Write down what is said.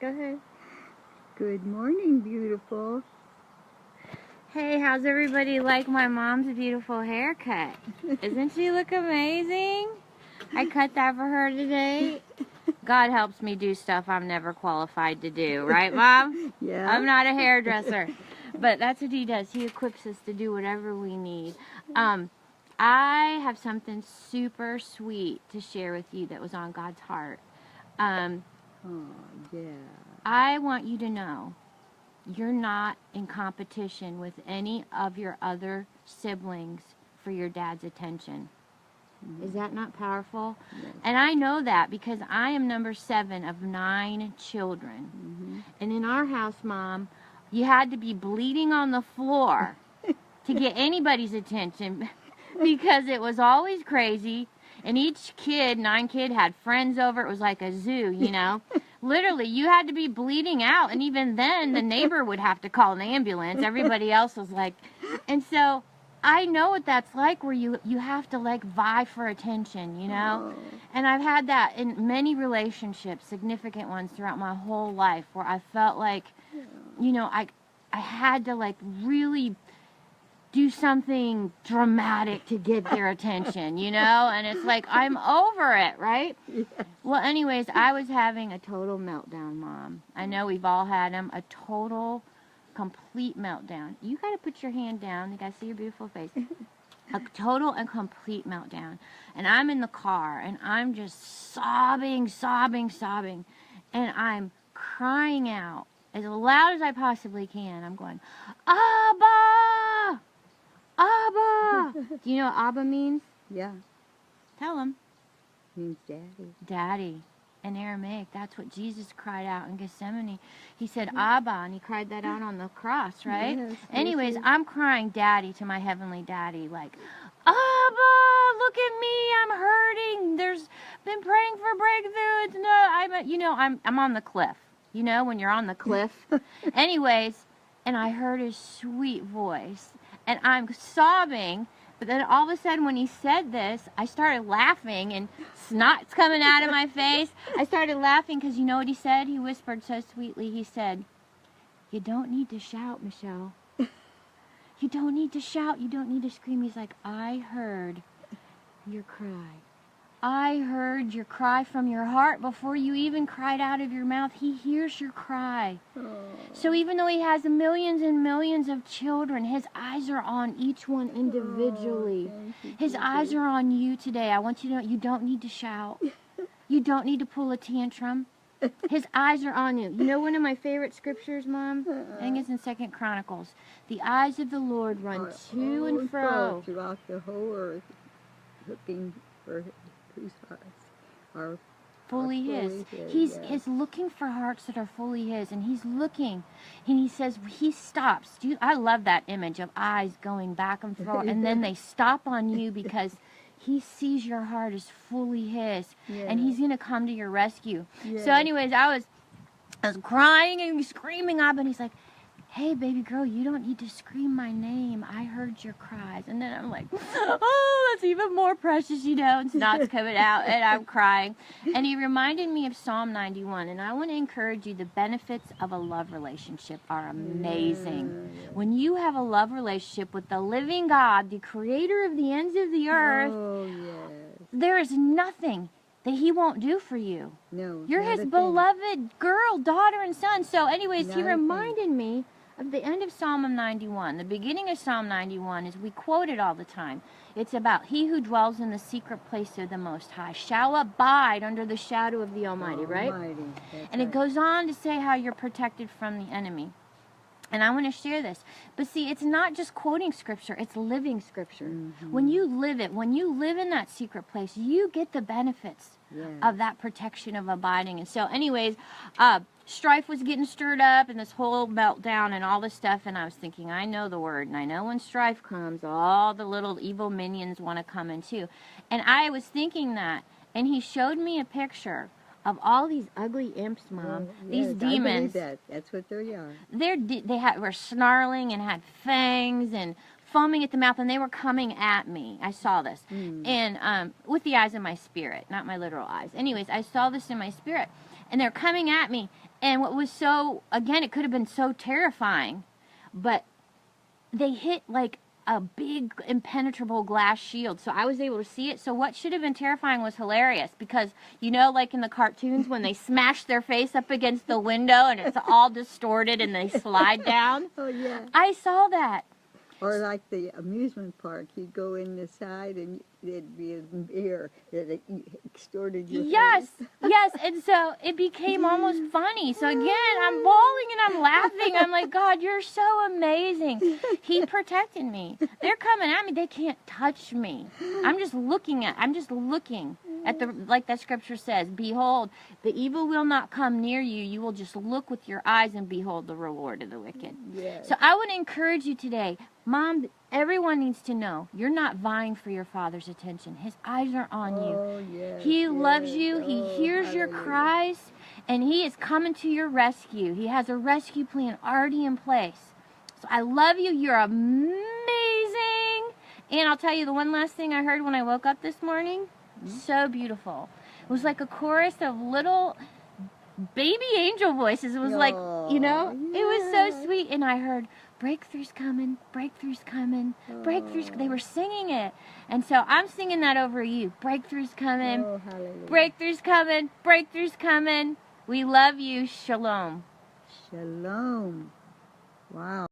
Go ahead. Good morning, beautiful. Hey, how's everybody like my mom's beautiful haircut? Isn't she look amazing? I cut that for her today. God helps me do stuff I'm never qualified to do, right, Mom? Yeah. I'm not a hairdresser, but that's what he does. He equips us to do whatever we need. I have something super sweet to share with you that was on God's heart. Oh, yeah. I want you to know you're not in competition with any of your other siblings for your dad's attention. Is that not powerful? Yes. And I know that because I am number 7 of 9 children. And in our house, Mom, you had to be bleeding on the floor to get anybody's attention because it was always crazy. And each kid, 9 kid, had friends over. It was like a zoo, you know. Literally, you had to be bleeding out. And even then, the neighbor would have to call an ambulance. Everybody else was like... And so... I know what that's like where you have to like vie for attention, you know? Oh. And I've had that in many relationships, significant ones throughout my whole life where I felt like, you know, I had to like really do something dramatic to get their attention, you know? And it's like, I'm over it, right? Yes. Well, anyways, I was having a total meltdown, Mom. I know we've all had them, a total complete meltdown. You got to put your hand down. You got to see your beautiful face. A total and complete meltdown. And I'm in the car, and I'm just sobbing. And I'm crying out as loud as I possibly can. I'm going, Abba! Abba! Do you know what Abba means? Yeah. Tell him. Means daddy. Daddy. In Aramaic, that's what Jesus cried out in Gethsemane. He said, Abba, and he cried that out on the cross, right? Yes, Anyways, yes. I'm crying daddy to my heavenly daddy, like, Abba, look at me, I'm hurting. There's been praying for breakthrough. It's no, I'm on the cliff. You know, when you're on the cliff. Anyways, and I heard his sweet voice, and I'm sobbing. But then all of a sudden when he said this, I started laughing and snot's coming out of my face. I started laughing because you know what he said? He whispered so sweetly. He said, you don't need to shout, Michelle. You don't need to shout. You don't need to scream. He's like, I heard your cry. I heard your cry from your heart before you even cried out of your mouth. He hears your cry. Oh. So even though he has millions and millions of children, his eyes are on each one individually. His eyes are on you today. I want you to know you don't need to shout. You don't need to pull a tantrum. His eyes are on you. You know one of my favorite scriptures, Mom? I think it's in 2 Chronicles. The eyes of the Lord run to and fro throughout the whole earth, looking for whose hearts are fully his. He's looking for hearts that are fully his, and he's looking, and he says he stops. I love that image of eyes going back and forth, and then they stop on you because he sees your heart is fully his, and he's gonna come to your rescue. So, anyways, I was crying and screaming up, and he's like, hey, baby girl, you don't need to scream my name. I heard your cries. And then I'm like, oh, that's even more precious, you know. And snot's coming out, and I'm crying. And he reminded me of Psalm 91. And I want to encourage you, the benefits of a love relationship are amazing. When you have a love relationship with the living God, the creator of the ends of the earth, there is nothing that he won't do for you. No. You're his beloved girl, daughter, and son. So anyways, he reminded me of the end of Psalm 91. The beginning of Psalm 91 is, we quote it all the time. It's about he who dwells in the secret place of the Most High shall abide under the shadow of the Almighty, right? And it goes on to say how you're protected from the enemy. And I want to share this. But see, it's not just quoting scripture, it's living scripture. When you live it, when you live in that secret place, you get the benefits of that protection of abiding. And so anyways, strife was getting stirred up and this whole meltdown and all this stuff. And I was thinking, I know the word. And I know when strife comes, all the little evil minions want to come in too. And I was thinking that. And he showed me a picture of all these ugly imps, Mom. These demons. I believe that's what they are. They were snarling and had fangs and foaming at the mouth, and they were coming at me. I saw this. And with the eyes of my spirit, not my literal eyes. Anyways, I saw this in my spirit. And they're coming at me. And what was so, again, it could have been so terrifying, but they hit like a big impenetrable glass shield, so I was able to see it. So what should have been terrifying was hilarious, because you know, like in the cartoons when they smash their face up against the window and it's all distorted and they slide down. Oh, yeah. I saw that. Or like the amusement park, you'd go in the side and there'd be a mirror that extorted your Yes, face. yes, and so it became almost funny. So again, I'm bawling and I'm laughing. I'm like, God, you're so amazing. He protected me. They're coming at me. They can't touch me. I'm just looking at the, like that scripture says, behold, the evil will not come near you. You will just look with your eyes and behold the reward of the wicked. Yes. So I would encourage you today, Mom, everyone needs to know you're not vying for your Father's attention. His eyes are on you. Oh, yes, He yes. loves you. He Oh, hears your hallelujah. cries, and He is coming to your rescue. He has a rescue plan already in place. So I love you. You're amazing. And I'll tell you the one last thing I heard when I woke up this morning. So beautiful. It was like a chorus of little baby angel voices. It was like, you know, it was so yes. sweet. And I heard, breakthrough's coming, breakthrough's coming, breakthrough's. They were singing it. And so I'm singing that over you. Breakthrough's coming, Oh, hallelujah. breakthrough's coming, breakthrough's coming. We love you. Shalom. Shalom. Wow.